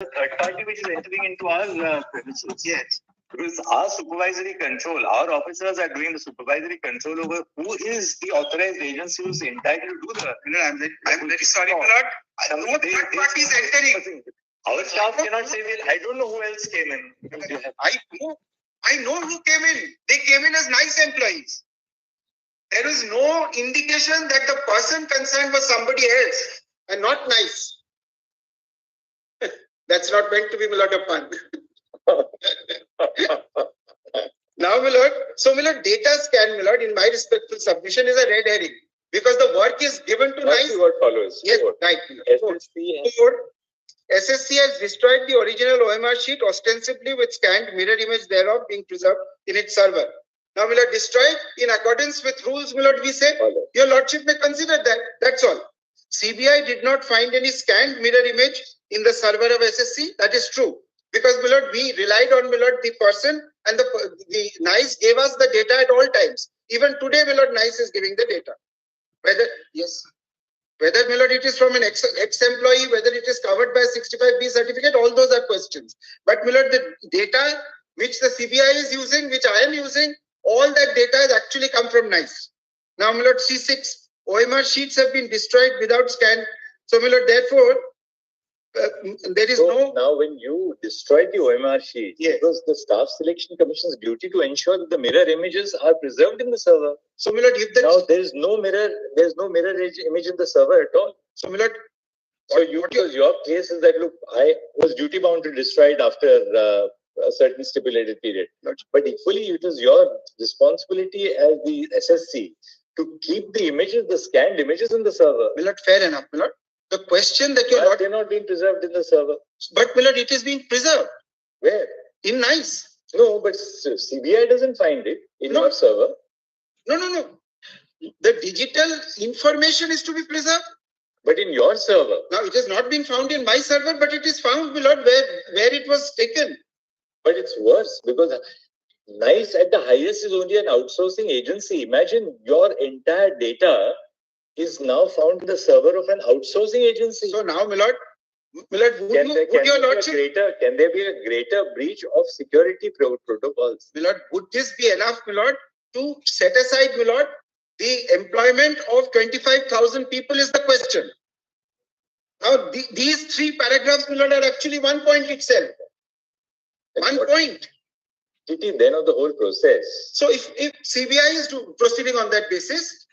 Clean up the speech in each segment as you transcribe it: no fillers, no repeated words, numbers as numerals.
third party which is entering into our premises. Yes. Because our supervisory control, our officers are doing the supervisory control over who is the authorized agency who is entitled to do the. I'm very sorry, my lord. No third party is entering. Our staff cannot say, well, I don't know who else came in. I know who came in. They came in as nice employees. There is no indication that the person concerned was somebody else and not nice. That's not meant to be, my lord, a pun. Now, my lord, so my lord, data scan, my lord, in my respectful submission is a red herring because the work is given to nice. What follows? Yes, right. SSC has destroyed the original OMR sheet ostensibly with scanned mirror image thereof being preserved in its server. Now, will it destroyed in accordance with rules, will it, we say? Your lordship may consider that. That's all. CBI did not find any scanned mirror image in the server of SSC. That is true. Because, my lord, we relied on, my lord, the person and the NICE gave us the data at all times. Even today, my lord, NICE is giving the data. Whether, yes. Whether, my lord, it is from an ex-employee, whether it is covered by a 65B certificate, all those are questions. But, my lord, the data which the CBI is using, which I am using, all that data has actually come from NICE. Now, my lord, C6, OMR sheets have been destroyed without scan. So, my lord, therefore, there is no. Now, when you destroyed the OMR sheet, yes, it was the Staff Selection Commission's duty to ensure that the mirror images are preserved in the server. So, my lord, if that now there is no mirror image in the server at all. So, my lord, so your case is that look, I was duty bound to destroy it after a certain stipulated period. But equally, it is your responsibility as the SSC to keep the images, the scanned images in the server. My lord, fair enough, my lord. The question that you're not... They're not being preserved in the server. But, my lord, it is being preserved. Where? In NICE. No, but CBI doesn't find it in your server. No. The digital information is to be preserved. But in your server. Now, it has not been found in my server, but it is found, my lord, where it was taken. But it's worse because NICE at the highest is only an outsourcing agency. Imagine your entire data is now found in the server of an outsourcing agency. So now, my lord, can there be a greater breach of security protocols? My lord, would this be enough, my lord, to set aside, my lord, the employment of 25,000 people is the question. Now, these three paragraphs, my lord, are actually one point itself. One point. Then of the whole process. So if CBI is proceeding on that basis,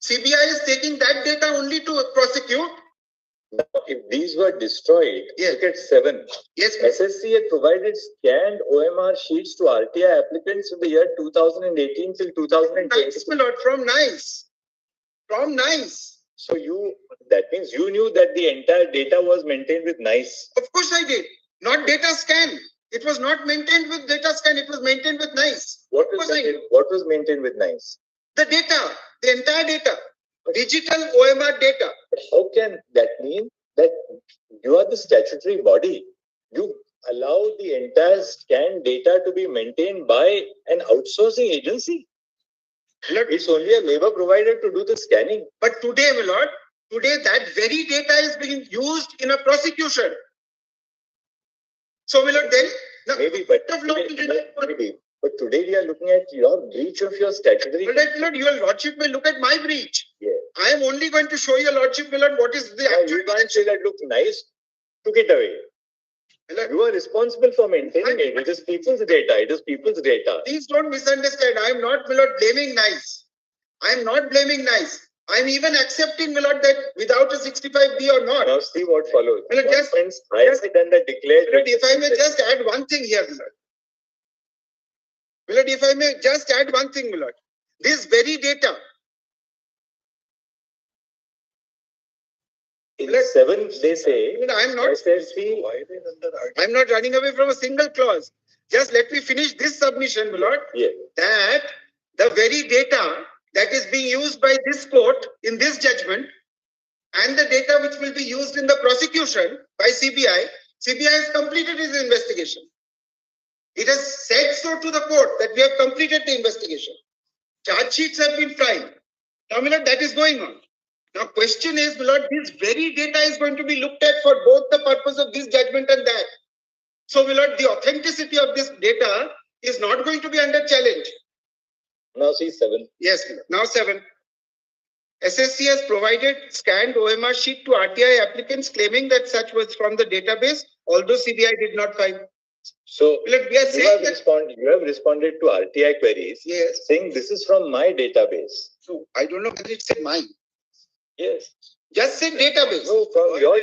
CBI is taking that data only to prosecute. Now, if these were destroyed, yes. Look at 7. Yes, SSC had provided scanned OMR sheets to RTI applicants in the year 2018 till 2020. Nice, my lord, from NICE. From NICE. So that means you knew that the entire data was maintained with NICE. Of course I did. Not data scan. It was not maintained with data scan. It was maintained with NICE. What was maintained with NICE? The data. The entire data. Digital OMR data. But how can that mean that you are the statutory body? You allow the entire scanned data to be maintained by an outsourcing agency? Look, it's only a labor provider to do the scanning. But today, my lord, that very data is being used in a prosecution. So, my lord, then maybe, but today we are looking at your breach of your statutory. But Lord, your lordship may look at my breach. Yeah. I am only going to show your lordship, my lord, what is the actual. You can't say that look nice, took it away. Lord, you are responsible for maintaining it. It is people's data. Please don't misunderstand. I am not, my lord, blaming NICE. I am not blaming NICE. I am even accepting, my lord, that without a 65B or not. Now see what follows. My lord, if I may just add one thing here, my lord. My lord, if I may just add one thing, my lord. This very data. In 7, they say. I'm not running away from a single clause. Just let me finish this submission, my lord. Yeah. That the very data that is being used by this court in this judgment and the data which will be used in the prosecution by CBI has completed its investigation. It has said so to the court that we have completed the investigation. Charge sheets have been filed. Now, my lord, that is going on. Now, question is, my lord, this very data is going to be looked at for both the purpose of this judgment and that. So, my lord, the authenticity of this data is not going to be under challenge. Now see 7. Yes, now 7. SSC has provided scanned OMR sheet to RTI applicants claiming that such was from the database, although CBI did not find. So Look, we are saying that you have responded to RTI queries, yes, saying this is from my database. So I don't know whether it said mine. Yes. Just say database. No, from your